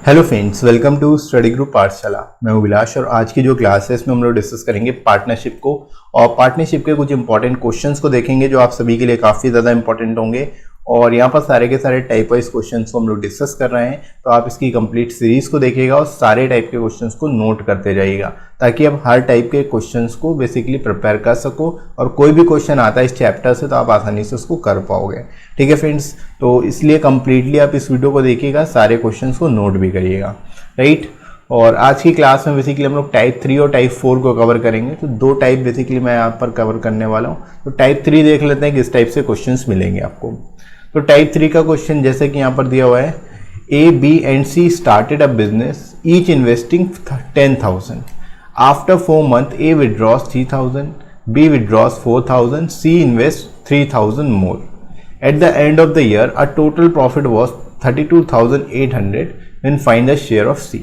Hello friends, welcome to study group Pathshala. मैं हूं विलास और आज की जो क्लास है इसमें हम लोग डिस्कस करेंगे पार्टनरशिप को और पार्टनरशिप के कुछ इंपॉर्टेंट क्वेश्चंस को देखेंगे जो आप सभी के लिए काफ़ी ज़्यादा इंपॉर्टेंट होंगे। और यहाँ पर सारे के सारे टाइप वाइज क्वेश्चंस को हम लोग डिस्कस कर रहे हैं, तो आप इसकी कंप्लीट सीरीज को देखिएगा और सारे टाइप के क्वेश्चंस को नोट करते जाइएगा ताकि आप हर टाइप के क्वेश्चंस को बेसिकली प्रिपेयर कर सको और कोई भी क्वेश्चन आता है इस चैप्टर से तो आप आसानी से उसको कर पाओगे। ठीक है फ्रेंड्स, तो इसलिए कंप्लीटली आप इस वीडियो को देखिएगा, सारे क्वेश्चंस को नोट भी करिएगा, राइट। और आज की क्लास में बेसिकली हम लोग टाइप 3 और टाइप 4 को कवर करेंगे, तो दो टाइप बेसिकली मैं यहाँ पर कवर करने वाला हूँ। तो टाइप 3 देख लेते हैं किस टाइप से क्वेश्चंस मिलेंगे आपको। तो टाइप 3 का क्वेश्चन जैसे कि यहाँ पर दिया हुआ है, A B and C started a business each investing 10,000। After 4 months A withdraws 3,000, B withdraws 4,000, C invest 3,000 more. At the end of the year a total profit was 32,800 and find the share of C.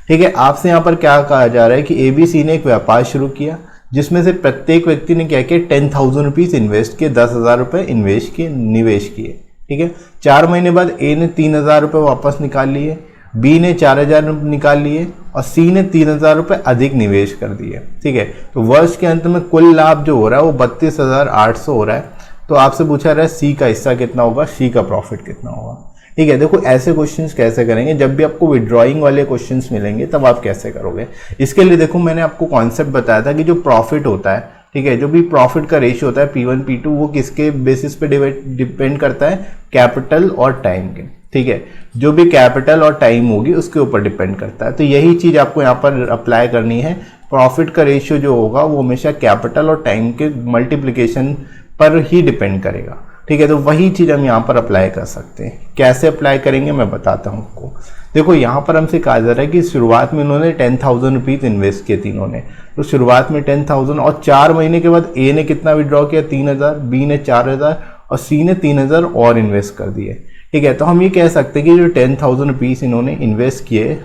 ठीक है, आपसे यहाँ पर क्या कहा जा रहा है कि ए बी सी ने एक व्यापार शुरू किया जिसमें से प्रत्येक व्यक्ति ने क्या किया, 10,000 रुपीज इन्वेस्ट किए, 10,000 रुपये निवेश किए। ठीक है, 4 महीने बाद ए ने 3,000 रुपये वापस निकाल लिए, बी ने 4,000 निकाल लिए और सी ने 3,000 रुपये अधिक निवेश कर दिए। ठीक है, तो वर्ष के अंत में कुल लाभ जो हो रहा है वो 32,800 हो रहा है। तो आपसे पूछा रहा है सी का हिस्सा कितना होगा, सी का प्रॉफिट कितना होगा। ठीक है, देखो ऐसे क्वेश्चंस कैसे करेंगे, जब भी आपको विड्रॉइंग वाले क्वेश्चंस मिलेंगे तब आप कैसे करोगे। इसके लिए देखो मैंने आपको कॉन्सेप्ट बताया था कि जो प्रॉफिट होता है, ठीक है, जो भी प्रॉफिट का रेशियो होता है P1 P2 वो किसके बेसिस पे डिपेंड करता है, कैपिटल और टाइम के। ठीक है, जो भी कैपिटल और टाइम होगी उसके ऊपर डिपेंड करता है। तो यही चीज आपको यहाँ पर अप्लाई करनी है। प्रॉफिट का रेशियो जो होगा वो हमेशा कैपिटल और टाइम के मल्टीप्लीकेशन पर ही डिपेंड करेगा। ठीक है, तो वही चीज हम यहाँ पर अप्लाई कर सकते हैं। कैसे अप्लाई करेंगे मैं बताता हूँ आपको। देखो यहाँ पर हमसे कहा जा रहा है कि शुरुआत में उन्होंने 10,000 रुपीज इन्वेस्ट किए तीनों ने। तो शुरुआत में 10,000 और 4 महीने के बाद ए ने कितना विड्रॉ किया, 3,000, बी ने 4,000 और सी ने 3,000 और इन्वेस्ट कर दिए। ठीक है, तो हम ये कह सकते हैं कि जो 10,000 रुपीज इन्होंने इन्वेस्ट किए,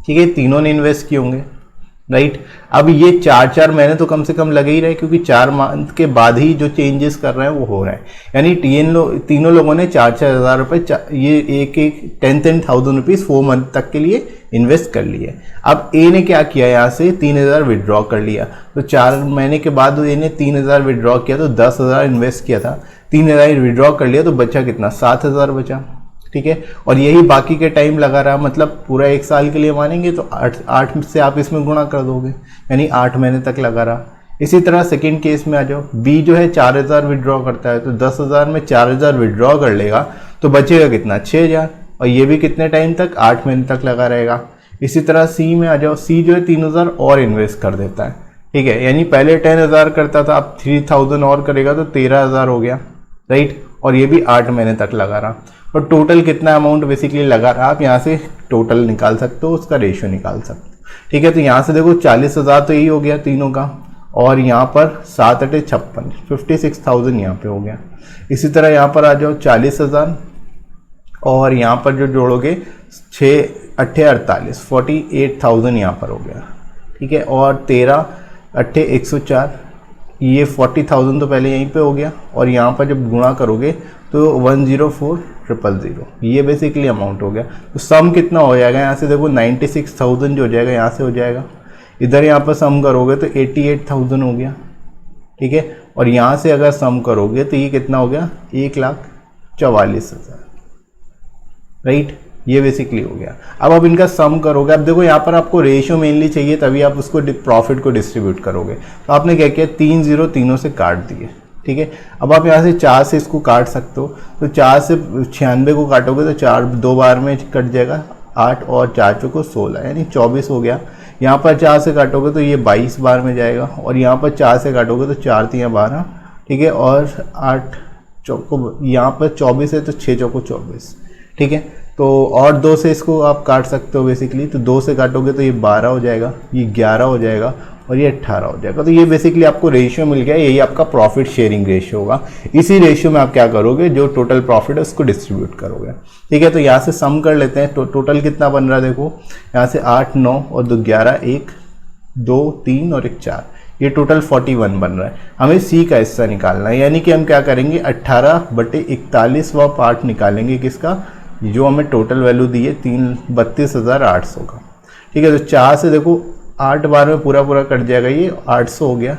ठीक है, तीनों ने इन्वेस्ट किए होंगे, राइट। अब ये 4 महीने तो कम से कम लगे ही रहे क्योंकि 4 मंथ के बाद ही जो चेंजेस कर रहे हैं वो हो रहा है। यानी तीनों लोगों ने 4,000 रुपये, ये एक 10,000 रुपीज 4 मंथ तक के लिए इन्वेस्ट कर लिए। अब ए ने क्या किया, यहाँ से 3,000 विड्रॉ कर लिया। तो 4 महीने के बाद ए ने 3,000 विड्रॉ किया तो 10,000 इन्वेस्ट किया था, 3,000 विड्रॉ कर लिया तो बचा कितना, 7,000 बचा। ठीक है, और यही बाकी के टाइम लगा रहा, मतलब पूरा 1 साल के लिए मानेंगे तो 8 से आप इसमें गुणा कर दोगे, यानी 8 महीने तक लगा रहा। इसी तरह सेकंड केस में आ जाओ, बी जो है 4,000 विड्रॉ करता है तो 10,000 में 4,000 विड्रॉ कर लेगा तो बचेगा कितना, 6,000, और ये भी कितने टाइम तक, 8 महीने तक लगा रहेगा। इसी तरह सी में आ जाओ, सी जो है 3,000 और इन्वेस्ट कर देता है। ठीक है, यानी पहले 10,000 करता था, अब 3,000 और करेगा तो 13,000 हो गया, राइट। और ये भी 8 महीने तक लगा रहा। और टोटल कितना अमाउंट बेसिकली लगा रहा, आप यहाँ से टोटल निकाल सकते हो, उसका रेशियो निकाल सकते हो। ठीक है, तो यहाँ से देखो 40,000 तो यही हो गया तीनों का, और यहाँ पर 7 × 56, 56,000 यहाँ पे हो गया। इसी तरह यहाँ पर आ जाओ 40,000 और यहाँ पर जो जोड़ोगे 6 × 8 = 48, 48,000 यहाँ पर हो गया। ठीक है, और 13 × 8 = 104, ये 40,000 तो पहले यहीं पे हो गया, और यहाँ पर जब गुणा करोगे तो 104,000, ये बेसिकली अमाउंट हो गया। तो सम कितना हो जाएगा, यहाँ से देखो 96,000 जो हो जाएगा यहाँ से हो जाएगा, इधर यहाँ पर सम करोगे तो 88,000 हो गया। ठीक है, और यहाँ से अगर सम करोगे तो ये कितना हो गया, 1,44,000, राइट। ये बेसिकली हो गया। अब आप इनका सम करोगे, अब देखो यहाँ पर आपको रेशियो मेनली चाहिए तभी आप उसको प्रॉफिट को डिस्ट्रीब्यूट करोगे। तो आपने क्या किया, 3 0 तीनों से काट दिए। ठीक है, अब आप यहाँ से 4 से इसको काट सकते हो, तो 4 से 96 को काटोगे तो 4 2 बार में कट जाएगा, 8 और 4 चौको 16, यानी 24 हो गया। यहाँ पर 4 से काटोगे तो ये 22 बार में जाएगा, और यहाँ पर 4 से काटोगे तो 4 × 3 = 12। ठीक है, और 8 चौको यहाँ पर 24 है तो 6 चौको 24। ठीक है, तो और 2 से इसको आप काट सकते हो बेसिकली, तो 2 से काटोगे तो ये 12 हो जाएगा, ये 11 हो जाएगा और ये 18 हो जाएगा। तो ये बेसिकली आपको रेशियो मिल गया, यही आपका प्रॉफिट शेयरिंग रेशियो होगा। इसी रेशियो में आप क्या करोगे, जो टोटल प्रॉफिट है उसको डिस्ट्रीब्यूट करोगे। ठीक है, तो यहाँ से सम कर लेते हैं, टोटल कितना बन रहा है, देखो यहाँ से 8 9 और 2 11, 1 2 3 और 1 4, ये टोटल 41 बन रहा है। हमें सी का हिस्सा निकालना है, यानी कि हम क्या करेंगे, 18/41वां पार्ट निकालेंगे किसका, जो हमें टोटल वैल्यू दी है 32,800 का। ठीक है, तो 4 से देखो 8 बार में पूरा कट जाएगा, ये 800 हो गया।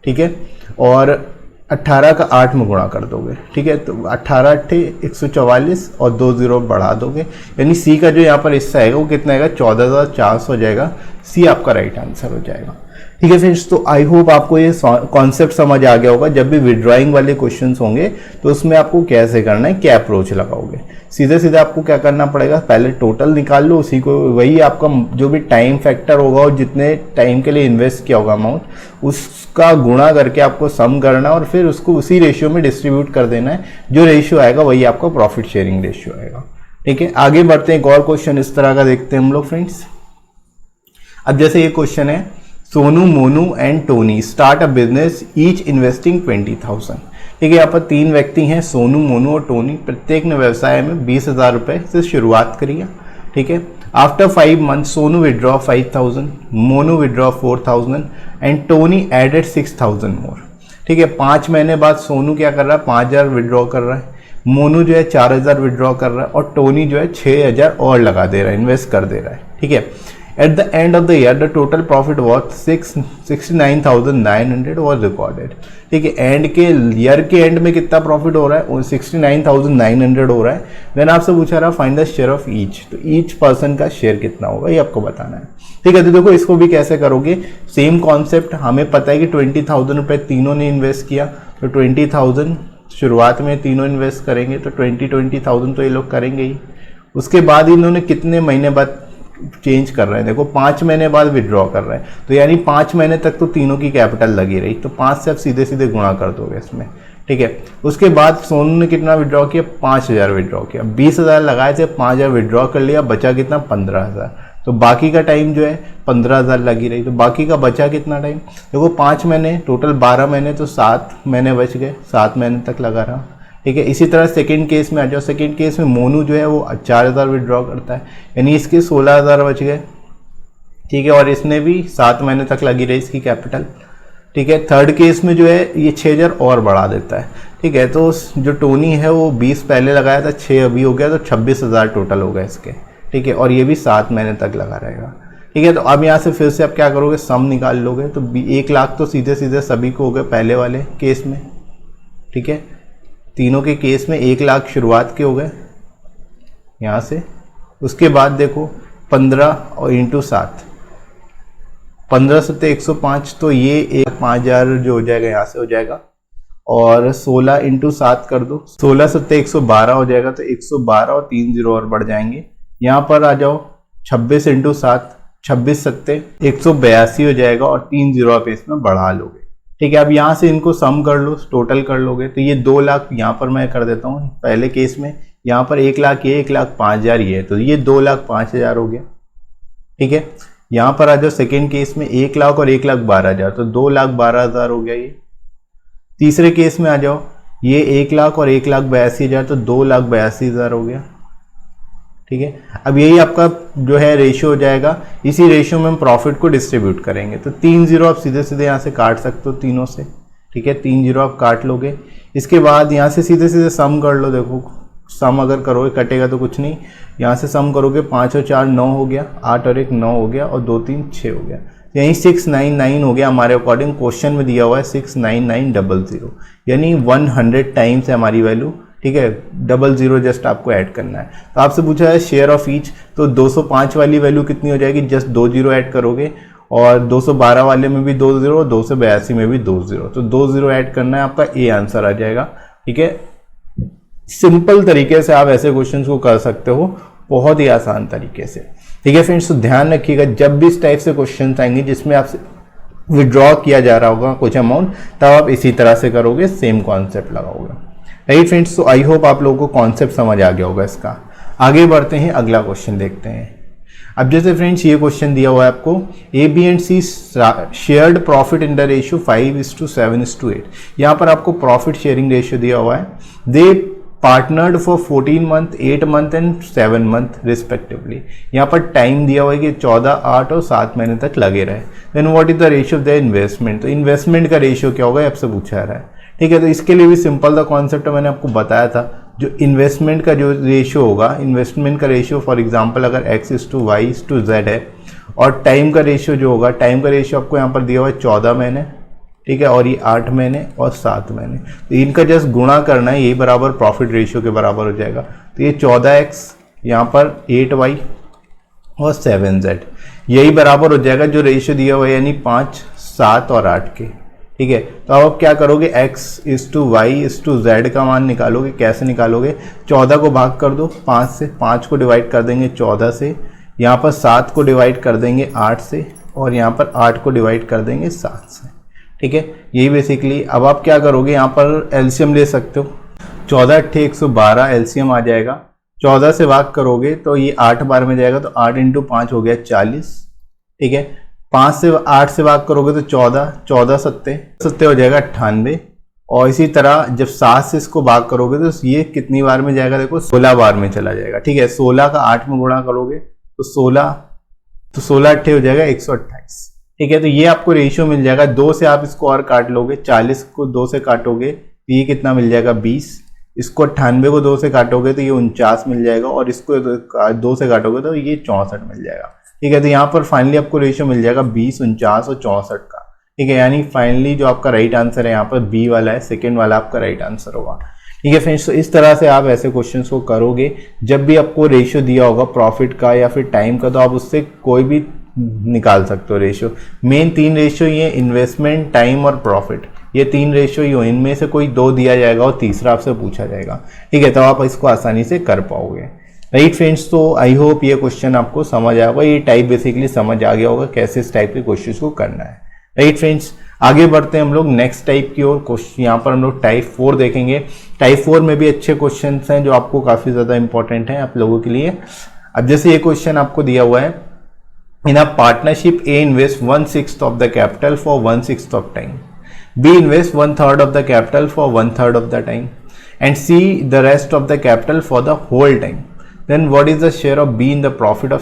ठीक है, और 18 का 8 में गुणा कर दोगे। ठीक है, तो 18 8 144 और 2 0 बढ़ा दोगे, यानी सी का जो यहाँ पर हिस्सा आएगा वो कितना आएगा 14,400 हो जाएगा। सी आपका राइट आंसर हो जाएगा। ठीक है फ्रेंड्स, तो आई होप आपको ये कॉन्सेप्ट समझ आ गया होगा। जब भी विड्रॉइंग वाले क्वेश्चंस होंगे तो उसमें आपको कैसे करना है, क्या अप्रोच लगाओगे। सीधे आपको क्या करना पड़ेगा, पहले टोटल निकाल लो, उसी को वही आपका जो भी टाइम फैक्टर होगा और जितने टाइम के लिए इन्वेस्ट किया होगा अमाउंट, उसका गुणा करके आपको सम करना और फिर उसको उसी रेशियो में डिस्ट्रीब्यूट कर देना है। जो रेशियो आएगा वही आपका प्रॉफिट शेयरिंग रेशियो आएगा। ठीक है, आगे बढ़ते हैं, एक और क्वेश्चन इस तरह का देखते हैं हम लोग फ्रेंड्स। अब जैसे ये क्वेश्चन है, Sonu, Monu and Tony start a business each investing 20,000। ठीक है, यहाँ पर 3 व्यक्ति हैं, सोनू, मोनू और टोनी। प्रत्येक ने व्यवसाय में 20,000 रुपये से शुरुआत करी है। ठीक है, after 5 month Sonu withdraw 5,000, Monu withdraw 4,000 and Tony added 6,000 more. ठीक है, 5 महीने बाद सोनू क्या कर रहा है, 5,000 विड्रॉ कर रहा है, मोनू जो है 4,000 विड्रॉ कर रहा है और टोनी जो है 6,000 और लगा दे रहा है, इन्वेस्ट कर दे रहा है। ठीक है, At the end of the year, the total profit was 69,900 was recorded। ठीक है, एंड के ईयर के एंड में कितना प्रॉफिट हो रहा है, 69,900 हो रहा है। देन आपसे पूछा रहा find the share of each, तो ईच पर्सन का शेयर कितना होगा ये आपको बताना है। ठीक है, तो देखो इसको भी कैसे करोगे, सेम कॉन्सेप्ट। हमें पता है कि 20,000 रुपये तीनों ने इन्वेस्ट किया, तो 20,000 शुरुआत में तीनों इन्वेस्ट करेंगे, तो 20,000 तो ये लोग करेंगे ही। उसके बाद इन्होंने कितने महीने बाद चेंज कर रहे हैं, देखो 5 महीने बाद विड्रॉ कर रहे हैं, तो यानी 5 महीने तक तो तीनों की कैपिटल लगी रही, तो 5 से आप सीधे गुणा कर दोगे इसमें। ठीक है, उसके बाद सोनू ने कितना विड्रॉ किया, 5,000 विड्रॉ किया, 20,000 लगाए थे, 5,000 विड्रॉ कर लिया, बचा कितना 15,000। तो बाकी का टाइम जो है 15,000 लगी रही, तो बाकी का बचा कितना टाइम, देखो 5 महीने टोटल 12 महीने, तो 7 महीने बच गए, 7 महीने तक लगा रहा। ठीक है, इसी तरह सेकंड केस में आ जाओ। सेकंड केस में मोनू जो है वो 4,000 विड्रॉ करता है, यानी इसके 16,000 बच गए। ठीक है, और इसने भी 7 महीने तक लगी रही इसकी कैपिटल। ठीक है, थर्ड केस में जो है ये 6,000 और बढ़ा देता है। ठीक है, तो जो टोनी है वो 20 पहले लगाया था, 6 अभी हो गया, तो 26,000 टोटल हो गए इसके। ठीक है, और ये भी 7 महीने तक लगा रहेगा। ठीक है, तो अब यहाँ से फिर से आप क्या करोगे, सम निकाल लोगे, तो 1 लाख तो सीधे सभी को हो गए पहले वाले केस में। ठीक है, तीनों के केस में 1 लाख शुरुआत के हो गए यहाँ से। उसके बाद देखो 15 और इंटू 7, 15 7 105, तो ये 5,000 जो हो जाएगा यहाँ से हो जाएगा, और 16 इंटू 7 कर दो, 16 7 112 हो जाएगा, तो 112 और 3 0 और बढ़ जाएंगे। यहाँ पर आ जाओ 26 इंटू 7, 26 7 182 हो जाएगा, और 3 0 आप इसमें बढ़ा लोगे। ठीक है, अब यहाँ से इनको सम कर लो, टोटल कर लोगे, तो ये 2 लाख यहाँ पर मैं कर देता हूँ पहले केस में, यहाँ पर 1 लाख ये, 1,05,000 ये, तो ये 2,05,000 हो गया। ठीक है, यहाँ पर आ जाओ सेकेंड केस में 1 लाख और 1,12,000, तो 2,12,000 हो गया ये। तीसरे केस में आ जाओ, ये 1 लाख और 1,82,000, तो 2,82,000 हो गया। ठीक है, अब यही आपका जो है रेशियो हो जाएगा, इसी रेशियो में हम प्रॉफिट को डिस्ट्रीब्यूट करेंगे, तो 3 0 आप सीधे यहाँ से काट सकते हो तीनों से। ठीक है, 3 0 आप काट लोगे। इसके बाद यहाँ से सीधे सम कर लो, देखो सम अगर करोगे कटेगा तो कुछ नहीं, यहाँ से सम करोगे 5 और 4 9 हो गया, 8 और 1 9 हो गया, और 2 3 6 हो गया, यहीं 699 हो गया हमारे अकॉर्डिंग। क्वेश्चन में दिया हुआ है 69900, यानी 100 टाइम्स है हमारी वैल्यू। ठीक है, 00 जस्ट आपको ऐड करना है। तो आपसे पूछा है शेयर ऑफ ईच, तो 205 वाली वैल्यू कितनी हो जाएगी, जस्ट 2 0 ऐड करोगे, और 212 वाले में भी 2 0, 282 में भी 2 0, तो 2 0 ऐड करना है, आपका ए आंसर आ जाएगा। ठीक है, सिंपल तरीके से आप ऐसे क्वेश्चन को कर सकते हो, बहुत ही आसान तरीके से। ठीक है फ्रेंड्स, तो ध्यान रखिएगा जब भी इस टाइप से क्वेश्चन आएंगे जिसमें आपसे विड्रॉ किया जा रहा होगा कुछ अमाउंट, तब आप इसी तरह से करोगे, सेम कॉन्सेप्ट लगाओगे। राइट फ्रेंड्स, तो आई होप आप लोगों को कॉन्सेप्ट समझ आ गया होगा इसका। आगे बढ़ते हैं, अगला क्वेश्चन देखते हैं। अब जैसे फ्रेंड्स ये क्वेश्चन दिया हुआ है आपको, A B and C shared profit in the ratio 5:7:8। यहाँ पर आपको प्रॉफिट शेयरिंग रेशियो दिया हुआ है। They partnered for 14 month, 8 month and 7 month respectively. यहाँ पर टाइम दिया हुआ है कि 14, 8 और 7 महीने तक लगे रहे। Then what is the ratio of the investment, तो इन्वेस्टमेंट का रेशियो क्या होगा आपसे पूछा रहा है। ठीक है, तो इसके लिए भी सिंपल द कॉन्सेप्ट मैंने आपको बताया था, जो इन्वेस्टमेंट का जो रेशियो होगा, इन्वेस्टमेंट का रेशियो फॉर एग्जांपल अगर x/y/z है, और टाइम का रेशियो जो होगा, टाइम का रेशियो आपको यहाँ पर दिया हुआ है 14 महीने, ठीक है, और ये 8 महीने और 7 महीने, तो इनका जस्ट गुणा करना है, यही बराबर प्रॉफिट रेशियो के बराबर हो जाएगा। तो ये 14x, यहाँ पर 8y और 7z, यही बराबर हो जाएगा जो रेशियो दिया हुआ है, यानी 5, 7 और 8 के, ठीक है। तो अब आप क्या करोगे, x/y/z का मान निकालोगे। कैसे निकालोगे, 14 को भाग कर दो 5 से, 5 को डिवाइड कर देंगे 14 से, यहाँ पर 7 को डिवाइड कर देंगे 8 से, और यहाँ पर 8 को डिवाइड कर देंगे 7 से, ठीक है। यही बेसिकली अब आप क्या करोगे, यहाँ पर एलसीएम ले सकते हो। 14 × 112 एलसीएम आ जाएगा। 14 से भाग करोगे तो ये 8 बार में जाएगा, तो 8 × 5 हो गया 40, ठीक है। 5 से 8 से भाग करोगे तो 14, 14 सत्ते हो जाएगा 98, और इसी तरह जब 7 से इसको भाग करोगे तो ये कितनी बार में जाएगा, देखो 16 बार में चला जाएगा, ठीक है। 16 का 8 में गुणा करोगे तो 16 8 हो जाएगा 128, ठीक है। तो ये आपको रेशियो मिल जाएगा। 2 से आप इसको और काट लोगे, 40 को 2 से काटोगे तो ये कितना मिल जाएगा 20, इसको 98 को 2 से काटोगे तो ये 49 मिल जाएगा, और इसको 2 से काटोगे तो ये 64 मिल जाएगा, ठीक है। तो यहाँ पर फाइनली आपको रेशियो मिल जाएगा 20, 49 और 64 का, ठीक है। यानी फाइनली जो आपका राइट आंसर है यहाँ पर बी वाला है, सेकेंड वाला आपका राइट आंसर होगा, ठीक है फ्रेंड्स। तो इस तरह से आप ऐसे क्वेश्चंस को करोगे। जब भी आपको रेशियो दिया होगा प्रॉफिट का या फिर टाइम का, तो आप उससे कोई भी निकाल सकते हो रेशियो। मेन 3 रेशियो ये इन्वेस्टमेंट, टाइम और प्रॉफिट, ये 3 रेशियो ही हो, इनमें से कोई 2 दिया जाएगा और तीसरा आपसे पूछा जाएगा, ठीक है। तो आप इसको आसानी से कर पाओगे, राइट फ्रेंड्स। तो आई होप ये क्वेश्चन आपको समझ आया होगा, ये टाइप बेसिकली समझ आ गया होगा कैसे इस टाइप के क्वेश्चन को करना है, राइट फ्रेंड्स। आगे बढ़ते हैं हम लोग नेक्स्ट टाइप की ओर। क्वेश्चन यहाँ पर हम लोग टाइप 4 देखेंगे। टाइप 4 में भी अच्छे क्वेश्चन हैं जो आपको काफ़ी ज़्यादा इंपॉर्टेंट हैं आप लोगों के लिए। अब जैसे ये क्वेश्चन आपको दिया हुआ है, इन a partnership A invest 1/6 of the capital for 1/6 of time, B invest 1/3 of the capital for 1/3 of the time, and C the rest of the capital for the whole time. Then what is the share of B in the profit of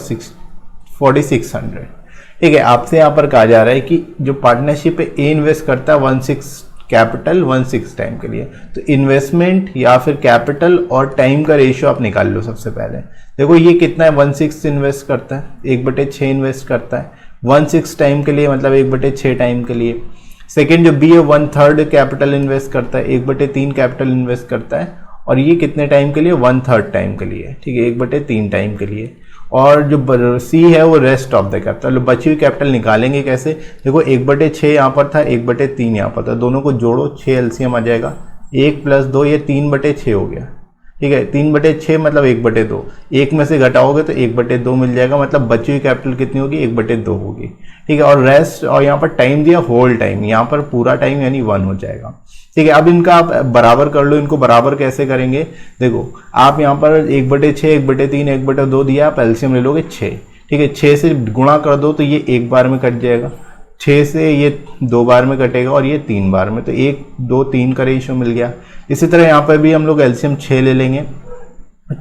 4600? ठीक है, आपसे यहाँ पर कहा जा रहा है कि जो पार्टनरशिप है A इन्वेस्ट करता है 1/6 कैपिटल 1/6 टाइम के लिए, तो इन्वेस्टमेंट या फिर कैपिटल और टाइम का रेशियो आप निकाल लो। सबसे पहले देखो ये कितना है, 1/6 इन्वेस्ट करता है, 1/6 इन्वेस्ट करता है 1/6 टाइम के लिए, मतलब 1/6 टाइम के लिए। सेकेंड जो बी है 1/3 कैपिटल इन्वेस्ट करता है, 1/3 कैपिटल इन्वेस्ट करता है, और ये कितने टाइम के लिए, 1/3 टाइम के लिए, ठीक है, 1/3 टाइम के लिए। और जो सी है वो रेस्ट ऑफ द कैपिटल, बची हुई कैपिटल निकालेंगे कैसे, देखो 1/6 यहाँ पर था, 1/3 यहाँ पर था, दोनों को जोड़ो 6 एलसीएम आ जाएगा, 1 + 2 ये 3/6 हो गया, ठीक है। 3/6 मतलब 1/2, 1 में से घटाओगे तो 1/2 मिल जाएगा, मतलब बची हुई कैपिटल कितनी होगी, 1/2 होगी, ठीक है। और रेस्ट, और यहाँ पर टाइम दिया होल टाइम, यहाँ पर पूरा टाइम यानी 1 हो जाएगा, ठीक है। अब इनका आप बराबर कर लो। इनको बराबर कैसे करेंगे, देखो आप यहाँ पर 1/6, 1/3, 1/2 दिया, आप एलसीएम ले लोगे 6, ठीक है। 6 से गुणा कर दो तो ये 1 बार में कट जाएगा, 6 से ये 2 बार में कटेगा, और ये 3 बार में, तो 1, 2, 3 का रेशियो मिल गया। इसी तरह यहाँ पर भी हम लोग एलसीएम 6 ले लेंगे,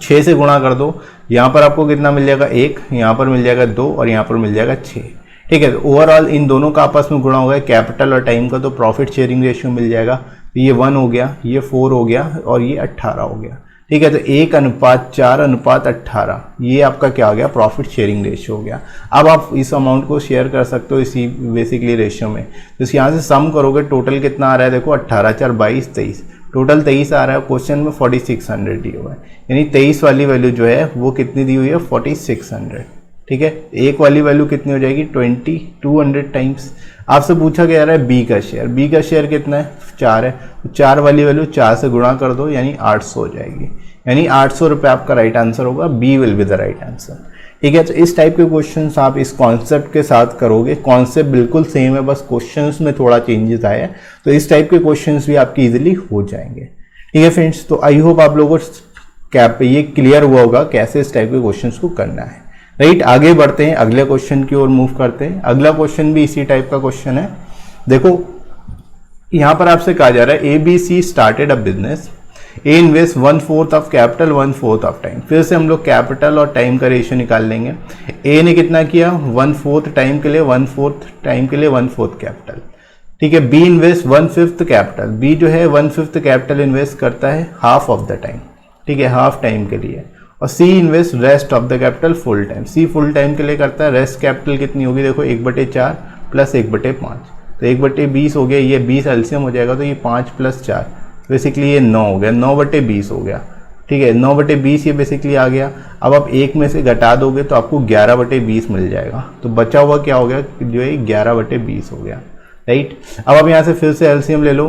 6 से गुणा कर दो, यहाँ पर आपको कितना मिल जाएगा 1, यहाँ पर मिल जाएगा 2, और यहाँ पर मिल जाएगा 6, ठीक है। ओवरऑल इन दोनों का आपस में गुणा हो गया कैपिटल और टाइम का, तो प्रॉफिट शेयरिंग रेशियो मिल जाएगा। तो ये 1 हो गया, ये 4 हो गया, और ये 18 हो गया, ठीक है। तो 1:4:18 ये आपका क्या हो गया, प्रॉफिट शेयरिंग रेशियो हो गया। अब आप इस अमाउंट को शेयर कर सकते हो इसी बेसिकली रेशियो में। तो यहाँ से सम करोगे टोटल कितना आ रहा है, देखो 18 × 4 = 22, 23, टोटल 23 आ रहा है। क्वेश्चन में 4600 दिया हुआ है, यानी 23 वाली वैल्यू जो है वो कितनी दी हुई है, 4600, ठीक है। एक वाली वैल्यू कितनी हो जाएगी, 2200 टाइम्स। आपसे पूछा गया है बी का शेयर, बी का शेयर कितना है, 4 है, 4 वाली वैल्यू 4 से गुणा कर दो, यानी 800 हो जाएगी, यानी 800 रुपये आपका राइट आंसर होगा। B will be the right answer, ठीक है। तो इस टाइप के क्वेश्चंस आप इस कॉन्सेप्ट के साथ करोगे। कॉन्सेप्ट बिल्कुल सेम है, बस क्वेश्चंस में थोड़ा चेंजेस आए हैं, तो इस टाइप के क्वेश्चंस भी आपकी इजीली हो जाएंगे, ठीक है फ्रेंड्स। तो आई होप आप लोगों को ये क्लियर हुआ होगा कैसे इस टाइप के क्वेश्चंस को करना है, राइट। आगे बढ़ते हैं, अगले क्वेश्चन की ओर मूव करते हैं। अगला क्वेश्चन भी इसी टाइप का क्वेश्चन है। देखो यहाँ पर आपसे कहा जा रहा है ABC started a business, A invest 1/4 of capital 1/4 of time. फिर से हम लोग कैपिटल और टाइम का रेशियो निकाल लेंगे। ए ने कितना किया, 1/4 टाइम के लिए, 1/4 टाइम के लिए 1/4 कैपिटल, ठीक है। बी इन्वेस्ट 1/5 कैपिटल, बी जो है 1/5 कैपिटल इन्वेस्ट करता है हाफ ऑफ द टाइम, ठीक है, हाफ टाइम के लिए। और C invest rest of the capital full time, C full time के लिए करता है। रेस्ट कैपिटल कितनी होगी, देखो 1/4 प्लस 1/5, तो 1/20 हो गया, ये 20 एलसीएम हो जाएगा, तो ये 5 + 4 बेसिकली ये 9 हो गया, 9/20 हो गया। ठीक है, 9/20 ये बेसिकली आ गया। अब आप एक में से घटा दोगे तो आपको 11/20 मिल जाएगा, तो बचा हुआ क्या हो गया, जो है 11/20 हो गया, राइट। अब आप यहाँ से फिर से एलसीएम ले लो,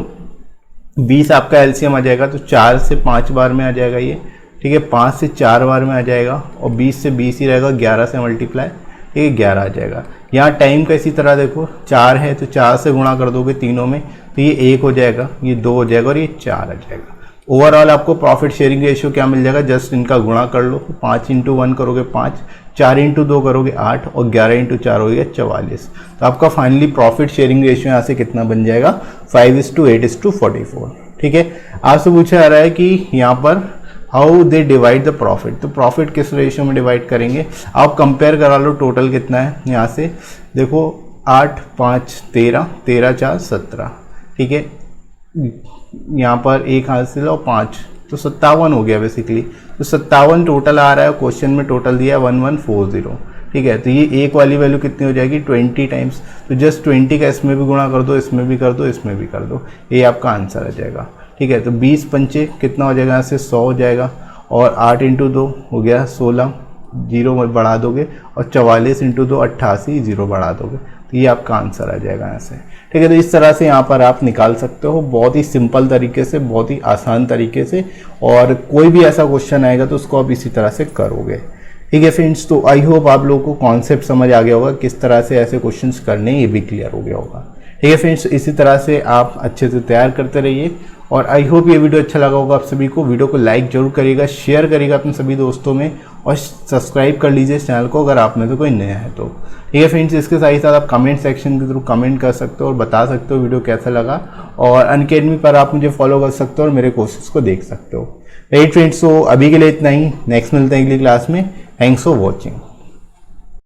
20 आपका एलसीएम आ जाएगा, तो 4 से 5 बार में आ जाएगा ये, ठीक है, 5 से 4 बार में आ जाएगा, और 20 से 20 ही रहेगा, 11 से मल्टीप्लाई, ठीक है, 11 आ जाएगा। यहाँ टाइम का इसी तरह देखो 4 है, तो 4 से गुणा कर दोगे तीनों में, तो ये 1 हो जाएगा, ये 2 हो जाएगा, और ये 4 आ जाएगा। ओवरऑल आपको प्रॉफिट शेयरिंग रेशियो क्या मिल जाएगा, जस्ट इनका गुणा कर लो, 5 × 1 करोगे 5, 4 × 2 करोगे 8, और 11 × 4 हो गया 44। तो आपका फाइनली प्रॉफिट शेयरिंग रेशियो यहाँ से कितना बन जाएगा, 5:8:44। ठीक है, आपसे पूछा जा रहा है कि यहाँ पर how they divide the profit, तो प्रॉफिट किस रेशियो में डिवाइड करेंगे। आप कंपेयर करा लो, टोटल कितना है यहाँ से देखो, 8, 5, 13, 13, 4, 17, ठीक है, यहाँ पर एक हाथ से लो 5, तो 57 हो गया बेसिकली। तो 57 टोटल आ रहा है, क्वेश्चन में टोटल दिया है 1140, ठीक है। तो ये एक वाली वैल्यू कितनी हो जाएगी, 20 टाइम्स, तो जस्ट 20 का इसमें भी गुणा कर दो, इसमें भी कर दो, इसमें भी कर दो, ये आपका आंसर आ जाएगा। ठीक है, तो 20 पंचे कितना हो जाएगा, यहाँ से 100 हो जाएगा, और 8 × 2 हो गया 16, जीरो बढ़ा दोगे, और 44 × 2 88, जीरो बढ़ा दोगे, तो ये आपका आंसर आ जाएगा यहाँ से। ठीक है, तो इस तरह से यहाँ पर आप निकाल सकते हो, बहुत ही सिंपल तरीके से, बहुत ही आसान तरीके से, और कोई भी ऐसा क्वेश्चन आएगा तो उसको आप इसी तरह से करोगे। ठीक है फ्रेंड्स, तो आई होप आप लोगों को कॉन्सेप्ट समझ आ गया होगा, किस तरह से ऐसे क्वेश्चंस करने, ये भी क्लियर हो गया होगा। ठीक है फ्रेंड्स, इसी तरह से आप अच्छे से तैयार करते रहिए, और आई होप ये वीडियो अच्छा लगा होगा आप सभी को। वीडियो को लाइक जरूर करिएगा, शेयर करिएगा अपने सभी दोस्तों में, और सब्सक्राइब कर लीजिए इस चैनल को अगर आप में तो कोई नया है तो। ठीक है फ्रेंड्स, इसके साथ ही साथ आप कमेंट सेक्शन के थ्रू कमेंट कर सकते हो और बता सकते हो वीडियो कैसा लगा, और अनअकैडमी पर आप मुझे फॉलो कर सकते हो और मेरे कोर्सेज को देख सकते हो। राइट फ्रेंड्स, तो अभी के लिए इतना ही, नेक्स्ट मिलते हैं अगली क्लास में। Thanks for watching.